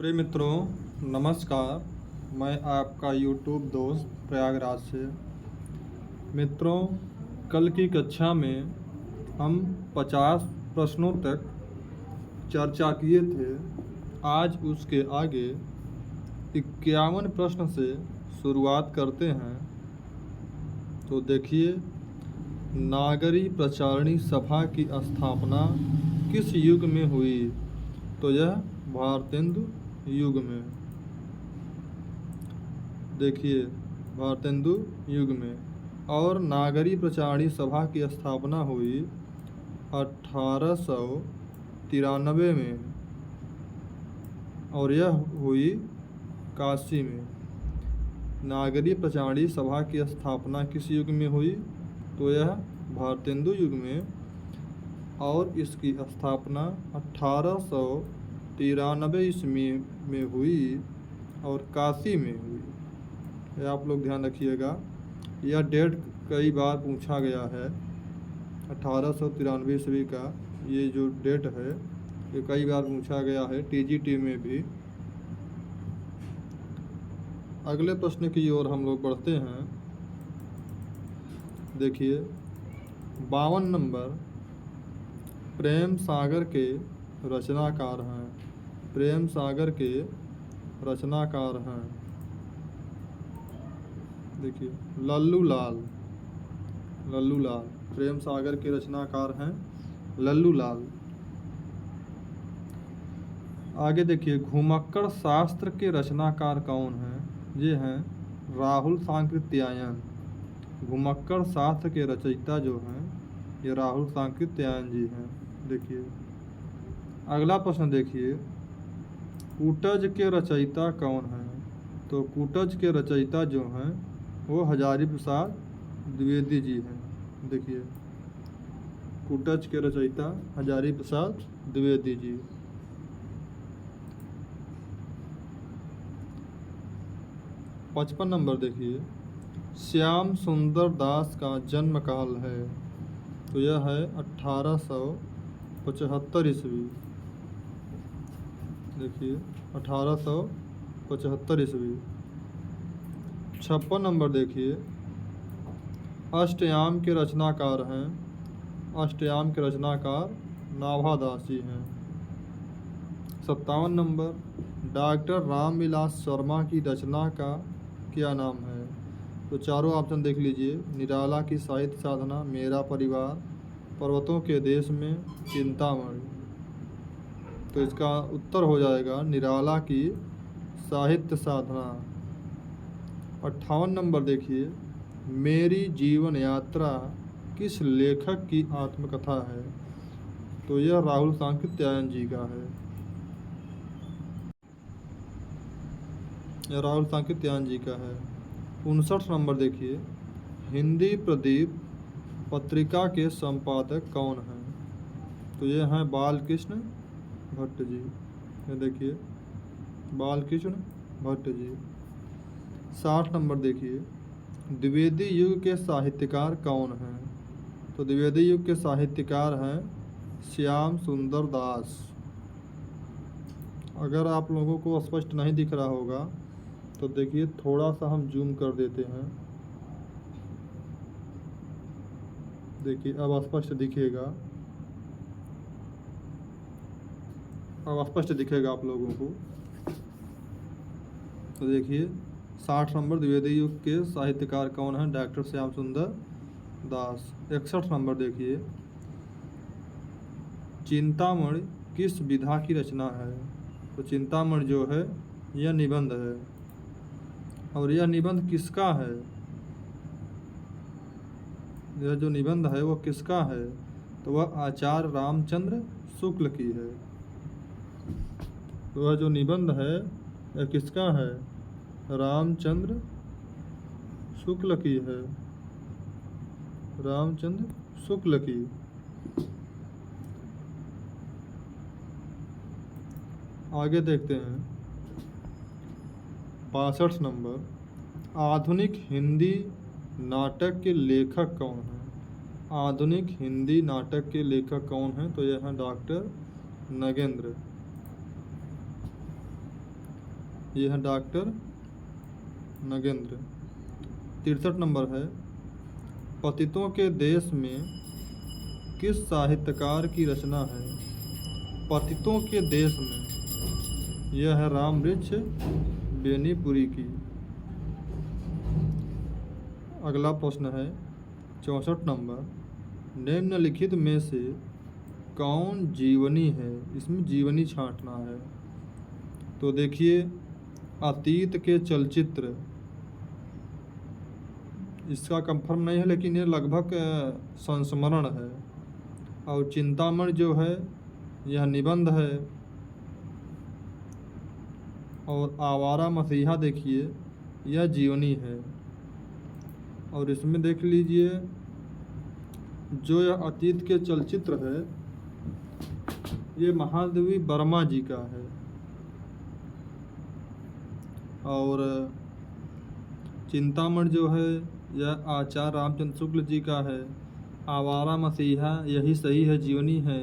प्रिय मित्रों, नमस्कार। मैं आपका यूट्यूब दोस्त प्रयागराज से। मित्रों, कल की कक्षा में हम 50 प्रश्नों तक चर्चा किए थे। आज उसके आगे 51 प्रश्न से शुरुआत करते हैं। तो देखिए, नागरी प्रचारणी सभा की स्थापना किस युग में हुई? तो यह भारतेंदु युग में। देखिए, भारतेंदु युग में। और नागरी प्रचारणी सभा की स्थापना हुई 1893 में, और यह हुई काशी में। नागरी प्रचारणी सभा की स्थापना किस युग में हुई? तो यह भारतेंदु युग में, और इसकी स्थापना 1893 ईस्वी में हुई और काशी में हुई। यह आप लोग ध्यान रखिएगा, यह डेट कई बार पूछा गया है। 1893 ईस्वी का ये जो डेट है, ये कई बार पूछा गया है टीजीटी में भी। अगले प्रश्न की ओर हम लोग बढ़ते हैं। देखिए, 52 नंबर, प्रेम सागर के रचनाकार हैं। प्रेम सागर के रचनाकार हैं, देखिए, लल्लू लाल। लल्लू लाल प्रेम सागर के रचनाकार हैं, लल्लू लाल। आगे देखिए, घुमक्कड़ शास्त्र के रचनाकार कौन हैं? ये हैं राहुल सांकृत्यायन। घुमक्कड़ शास्त्र के रचयिता जो हैं, ये राहुल सांकृत्यायन जी हैं। देखिए, अगला प्रश्न देखिए, कूटज के रचयिता कौन हैं? तो कूटज के रचयिता जो हैं, वो हजारी प्रसाद द्विवेदी जी हैं। देखिए, कूटज के रचयिता हजारी प्रसाद द्विवेदी जी। पचपन नंबर देखिए, श्याम सुंदर दास का जन्म काल है। तो यह है 1875 ईस्वी। देखिए, 1875 ईस्वी। 56 नंबर देखिए, अष्टयाम के रचनाकार हैं। अष्टयाम के रचनाकार नाभादास जी हैं। 57 नंबर, डॉक्टर रामविलास शर्मा की रचना का क्या नाम है? तो चारों ऑप्शन देख लीजिए। निराला की साहित्य साधना, मेरा परिवार, पर्वतों के देश में, चिंतामणि। तो इसका उत्तर हो जाएगा निराला की साहित्य साधना। 58 नंबर देखिए, मेरी जीवन यात्रा किस लेखक की आत्मकथा है? तो यह राहुल सांकृत्यायन जी का है। यह राहुल सांकृत्यायन जी का है। 59 नंबर देखिए, हिंदी प्रदीप पत्रिका के संपादक कौन हैं? तो ये हैं बालकृष्ण भट्ट जी। ये देखिए, बालकृष्ण भट्ट जी। 60 नंबर देखिए, द्विवेदी युग के साहित्यकार कौन हैं? तो द्विवेदी युग के साहित्यकार हैं श्याम सुंदर दास। अगर आप लोगों को स्पष्ट नहीं दिख रहा होगा तो देखिए, थोड़ा सा हम जूम कर देते हैं। देखिए, अब स्पष्ट दिखेगा। अब स्पष्ट दिखेगा आप लोगों को। तो देखिए, 60 नंबर, द्विवेदी युग के साहित्यकार कौन है? डॉक्टर श्याम सुंदर दास। 61 नंबर देखिए, चिंतामणि किस विधा की रचना है? तो चिंतामणि जो है, यह निबंध है। और यह निबंध किसका है? यह जो निबंध है वो किसका है? तो वह आचार्य रामचंद्र शुक्ल की है। तो वह जो निबंध है, यह किसका है? रामचंद्र शुक्ल की है। रामचंद्र शुक्ल की। आगे देखते हैं, 62 नंबर, आधुनिक हिंदी नाटक के लेखक कौन हैं? आधुनिक हिंदी नाटक के लेखक कौन हैं? तो यह हैं डॉक्टर नगेंद्र। ये है डॉक्टर नगेंद्र। 63 नंबर है, पतितों के देश में किस साहित्यकार की रचना है? पतितों के देश में, यह है रामवृक्ष बेनीपुरी की। अगला प्रश्न है 64 नंबर, निम्नलिखित में से कौन जीवनी है? इसमें जीवनी छांटना है। तो देखिए, अतीत के चलचित्र, इसका कंफर्म नहीं है लेकिन ये लगभग संस्मरण है। और चिंतामणि जो है यह निबंध है। और आवारा मसीहा देखिए, यह जीवनी है। और इसमें देख लीजिए, जो यह अतीत के चलचित्र है ये महादेवी वर्मा जी का है। और चिंतामणि जो है यह आचार्य रामचंद्र शुक्ल जी का है। आवारा मसीहा यही सही है, जीवनी है।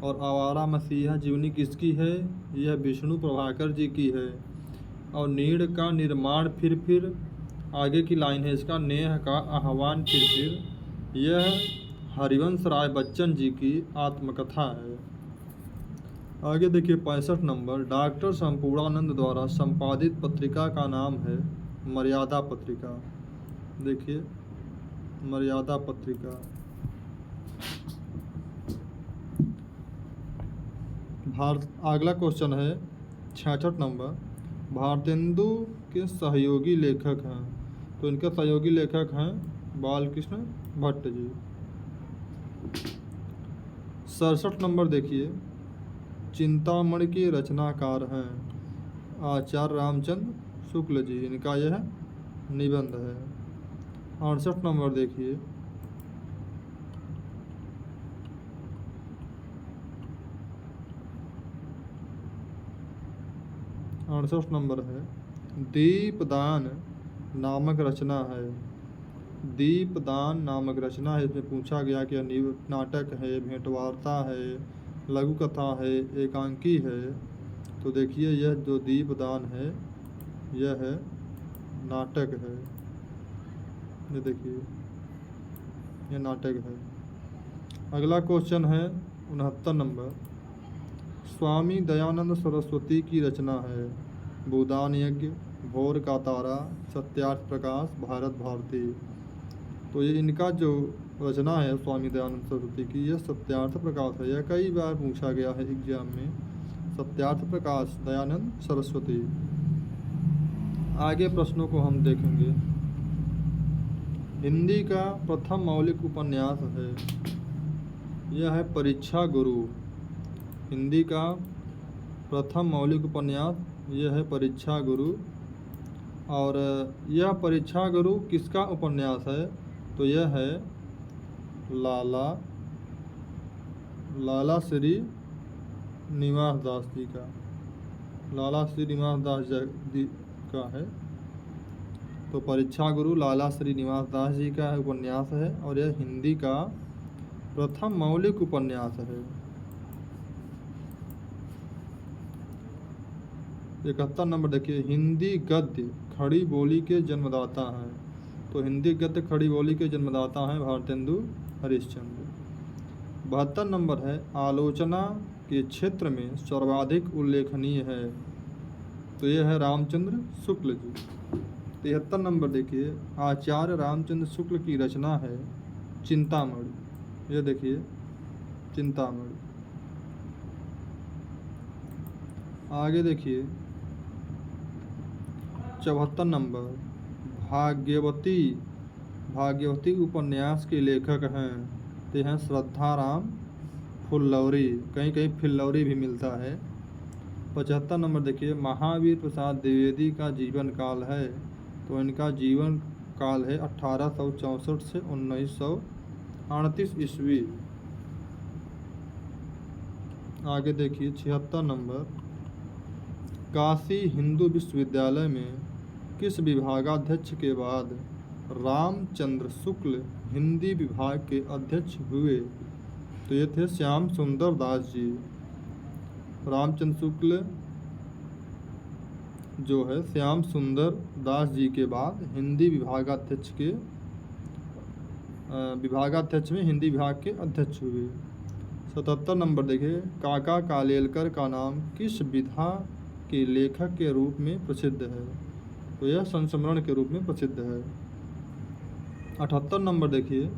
और आवारा मसीहा जीवनी किसकी है? यह विष्णु प्रभाकर जी की है। और नीड़ का निर्माण फिर आगे की लाइन है इसका, नेह का आह्वान फिर, यह हरिवंश राय बच्चन जी की आत्मकथा है। आगे देखिए 65 नंबर, डॉक्टर संपूर्णानंद द्वारा संपादित पत्रिका का नाम है मर्यादा पत्रिका। देखिए, मर्यादा पत्रिका। अगला क्वेश्चन है 66 नंबर, भारतेंदु के सहयोगी लेखक हैं। तो इनके सहयोगी लेखक हैं बालकृष्ण भट्ट जी। 67 नंबर देखिए, चिंतामणि के रचनाकार हैं आचार्य रामचंद्र शुक्ल जी, इनका यह निबंध है। 68 नंबर देखिए, है दीपदान नामक रचना है। दीपदान नामक रचना है। इसमें पूछा गया कि नाटक है, भेंटवार्ता है, लघु कथा है, एकांकी है। तो देखिए, यह जो दीपदान है यह है नाटक है। ये देखिए, यह नाटक है। अगला क्वेश्चन है 69 नंबर, स्वामी दयानंद सरस्वती की रचना है भूदान यज्ञ, भोर का तारा, सत्यार्थ प्रकाश, भारत भारती। तो ये इनका जो रचना है स्वामी दयानंद सरस्वती की, यह सत्यार्थ प्रकाश है। यह कई बार पूछा गया है एग्जाम में, सत्यार्थ प्रकाश दयानंद सरस्वती। आगे प्रश्नों को हम देखेंगे। हिंदी का प्रथम मौलिक उपन्यास है, यह है परीक्षा गुरु। हिंदी का प्रथम मौलिक उपन्यास यह है परीक्षा गुरु। और यह परीक्षा गुरु किसका उपन्यास है? तो यह है लाला श्री निवास दास जी का। लाला श्री निवास दास जी का है। तो परीक्षा गुरु लाला श्री निवास दास जी का उपन्यास है और यह हिंदी का प्रथम मौलिक उपन्यास है। 71 नंबर देखिए, हिंदी गद्य खड़ी बोली के जन्मदाता हैं। तो हिंदी गद्य खड़ी बोली के जन्मदाता हैं भारतेंदु हरिश्चंद्र। 72 नंबर है, आलोचना के क्षेत्र में सर्वाधिक उल्लेखनीय है। तो यह है रामचंद्र शुक्ल जी। 73 नंबर देखिए, आचार्य रामचंद्र शुक्ल की रचना है चिंतामणि। यह देखिए, चिंतामणि। आगे देखिए 74 नंबर, भाग्यवती उपन्यास के लेखक हैं। ते हैं श्रद्धाराम फुल्लौरी, कहीं कहीं फिल्लौरी भी मिलता है। 75 नंबर देखिए, महावीर प्रसाद द्विवेदी का जीवन काल है। तो इनका जीवन काल है 1864 से 1938 ईस्वी। आगे देखिए 76 नंबर, काशी हिंदू विश्वविद्यालय में किस विभागाध्यक्ष के बाद रामचंद्र शुक्ल हिंदी विभाग के अध्यक्ष हुए? तो ये थे श्याम सुंदर दास जी। रामचंद्र शुक्ल जो है श्याम सुंदर दास जी के बाद हिंदी विभागाध्यक्ष में हिंदी विभाग के अध्यक्ष हुए। 77 नंबर देखिए, काका कालेलकर का नाम किस विधा के लेखक के रूप में प्रसिद्ध है? तो यह संस्मरण के रूप में प्रसिद्ध है। 78 नंबर देखिए,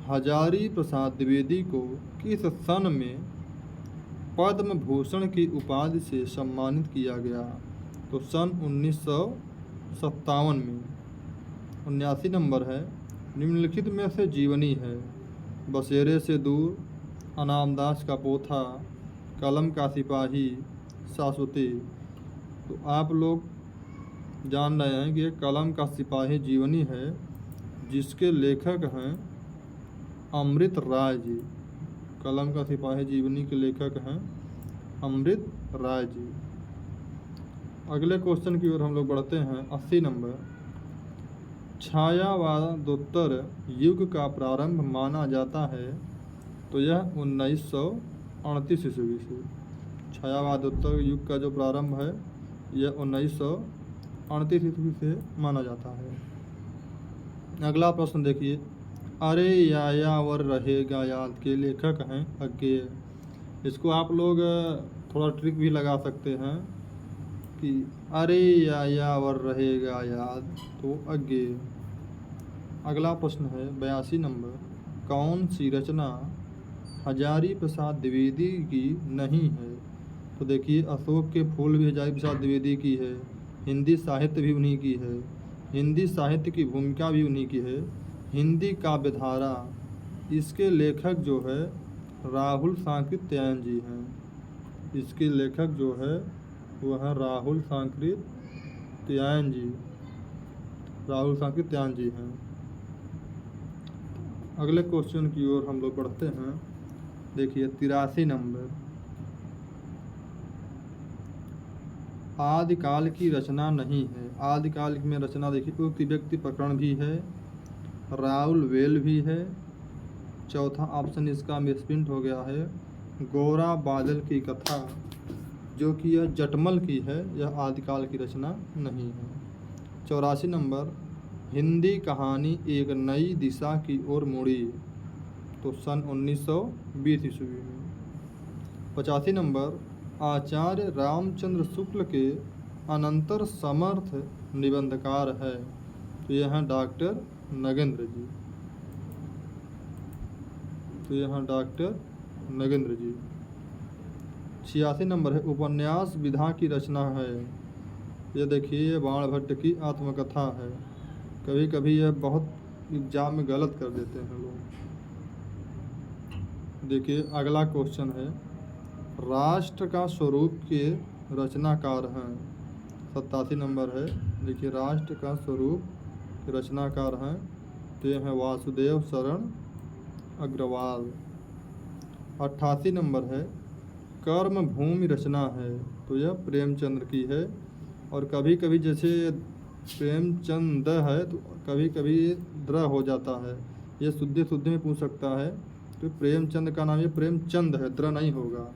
हजारी प्रसाद द्विवेदी को किस सन में पद्म भूषण की उपाधि से सम्मानित किया गया? तो सन 1957 में। 79 नंबर है, निम्नलिखित में से जीवनी है? बसेरे से दूर, अनामदास का पोथा, कलम का सिपाही, शाश्वती। तो आप लोग जान रहे हैं कि ये कलम का सिपाही जीवनी है, जिसके लेखक हैं अमृत राय जी। कलम का सिपाही जीवनी के लेखक हैं अमृत राय जी। अगले क्वेश्चन की ओर हम लोग बढ़ते हैं। 80 नंबर, छायावादोत्तर युग का प्रारंभ माना जाता है? तो यह 1938 ईस्वी से। छायावादोत्तर युग का जो प्रारंभ है यह 1938 ईस्वी से माना जाता है। अगला प्रश्न देखिए, अरे यायावर रहेगा याद के लेखक हैं अज्ञेय। इसको आप लोग थोड़ा ट्रिक भी लगा सकते हैं कि अरे यायावर रहेगा याद, तो अज्ञेय। अगला प्रश्न है 82 नंबर, कौन सी रचना हजारी प्रसाद द्विवेदी की नहीं है? तो देखिए, अशोक के फूल भी हजारी प्रसाद द्विवेदी की है, हिंदी साहित्य भी उन्हीं की है, हिंदी साहित्य की भूमिका भी उन्हीं की है, हिंदी काव्यधारा, इसके लेखक जो है राहुल सांकृत्यायन जी हैं। इसके लेखक जो है वह है राहुल सांकृत्यायन जी, राहुल सांकृत्यायन जी हैं। अगले क्वेश्चन की ओर हम लोग बढ़ते हैं। देखिए 83 नंबर, आदिकाल की रचना नहीं है। आदिकाल में रचना देखिए, उक्त व्यक्ति प्रकरण भी है, राउल वेल भी है। चौथा ऑप्शन इसका मिसप्रिंट हो गया है, गोरा बादल की कथा, जो कि यह जटमल की है, यह आदिकाल की रचना नहीं है। 84 नंबर, हिंदी कहानी एक नई दिशा की ओर मुड़ी। तो सन 1920 ईस्वी में। 85 नंबर, आचार्य रामचंद्र शुक्ल के अनंतर समर्थ निबंधकार है। तो यह हैं डॉक्टर नगेंद्र जी। तो यहाँ डॉक्टर नगेंद्र जी। 86 नंबर है, उपन्यास विधा की रचना है। ये देखिए, बाणभट्ट की आत्मकथा है। कभी कभी यह बहुत एग्जाम में गलत कर देते हैं लोग। देखिए अगला क्वेश्चन है, राष्ट्र का स्वरूप के रचनाकार हैं। 87 नंबर है। देखिए, राष्ट्र का स्वरूप के रचनाकार हैं, तो ये हैं वासुदेव शरण अग्रवाल। 88 नंबर है, कर्म भूमि रचना है। तो यह प्रेमचंद्र की है। और कभी कभी जैसे प्रेमचंद है तो कभी कभी द्र हो जाता है, ये शुद्ध में पूछ सकता है। तो प्रेमचंद का नाम ये प्रेमचंद है, द्र नहीं होगा,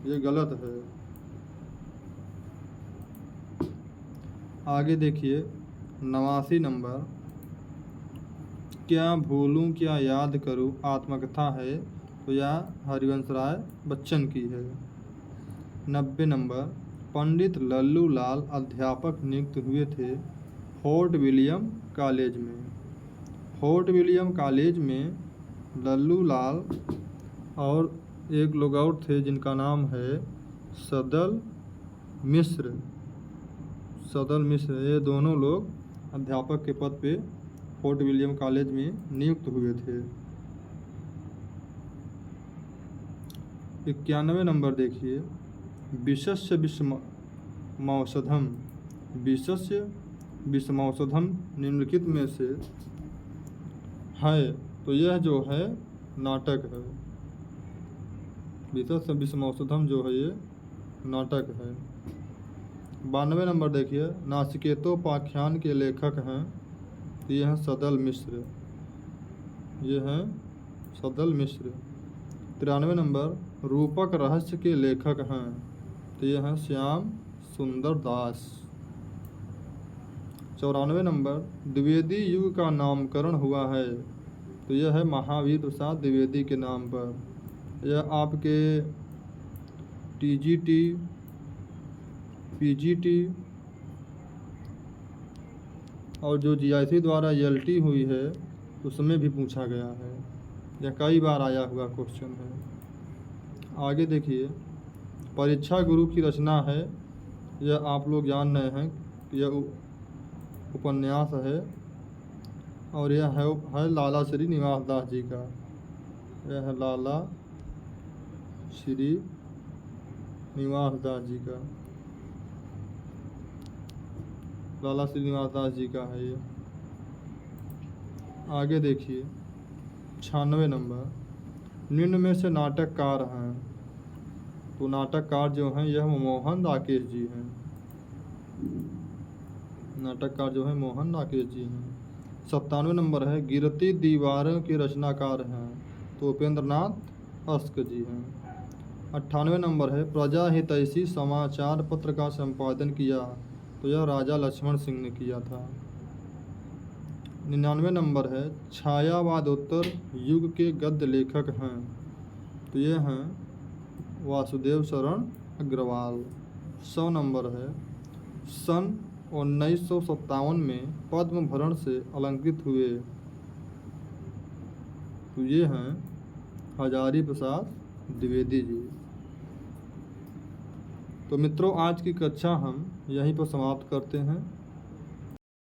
ये गलत है। आगे देखिए 89 नंबर, क्या भूलूं क्या याद करूं आत्मकथा है। तो यह हरिवंश राय बच्चन की है। 90 नंबर, पंडित लल्लू लाल अध्यापक नियुक्त हुए थे फोर्ट विलियम कॉलेज में। फोर्ट विलियम कॉलेज में लल्लू लाल और एक लोग और थे जिनका नाम है सदल मिश्र। सदल मिश्र, ये दोनों लोग अध्यापक के पद पे फोर्ट विलियम कॉलेज में नियुक्त हुए थे। 91 नंबर देखिए, विशस्य विषमौषधम। विशस्य विषमौषधम निम्नलिखित में से है। तो यह जो है नाटक है। विशस्य विषमौषधम जो है ये नाटक है। 92 नंबर देखिए, नाचिकेतोपाख्यान के लेखक हैं, तो ये हैं सदल मिश्र। ये हैं सदल मिश्र। 93 नंबर, रूपक रहस्य के लेखक हैं, तो ये हैं श्याम सुंदर दास। 94 नंबर, द्विवेदी युग का नामकरण हुआ है, तो यह है महावीर प्रसाद द्विवेदी के नाम पर। यह आपके टीजीटी, पीजीटी और जो जीआईसी द्वारा एलटी हुई है उसमें भी पूछा गया है। यह कई बार आया हुआ क्वेश्चन है। आगे देखिए, परीक्षा गुरु की रचना है, यह आप लोग जान रहे हैं कि यह उपन्यास है और यह है लाला श्री निवास दास जी का। यह है लाला श्री निवास दास जी का, लाला श्रीनिवास दास जी का है ये। आगे देखिए 96 नंबर, निम्न में से नाटककार हैं, तो नाटककार जो हैं यह मोहन राकेश जी हैं। नाटककार जो है मोहन राकेश जी हैं। 97 नंबर है, गिरती दीवारों के रचनाकार हैं, तो उपेंद्र नाथ अस्क जी हैं। 98 नंबर है, प्रजा हितैषी समाचार पत्र का संपादन किया, तो यह राजा लक्ष्मण सिंह ने किया था। 99 नंबर है, छायावादोत्तर युग के गद्य लेखक हैं, तो ये हैं वासुदेव शरण अग्रवाल। 100 नंबर है, सन 1957 में पद्म भूषण से अलंकृत हुए, तो ये हैं हजारी प्रसाद द्विवेदी जी। तो मित्रों, आज की कक्षा हम यहीं पर समाप्त करते हैं।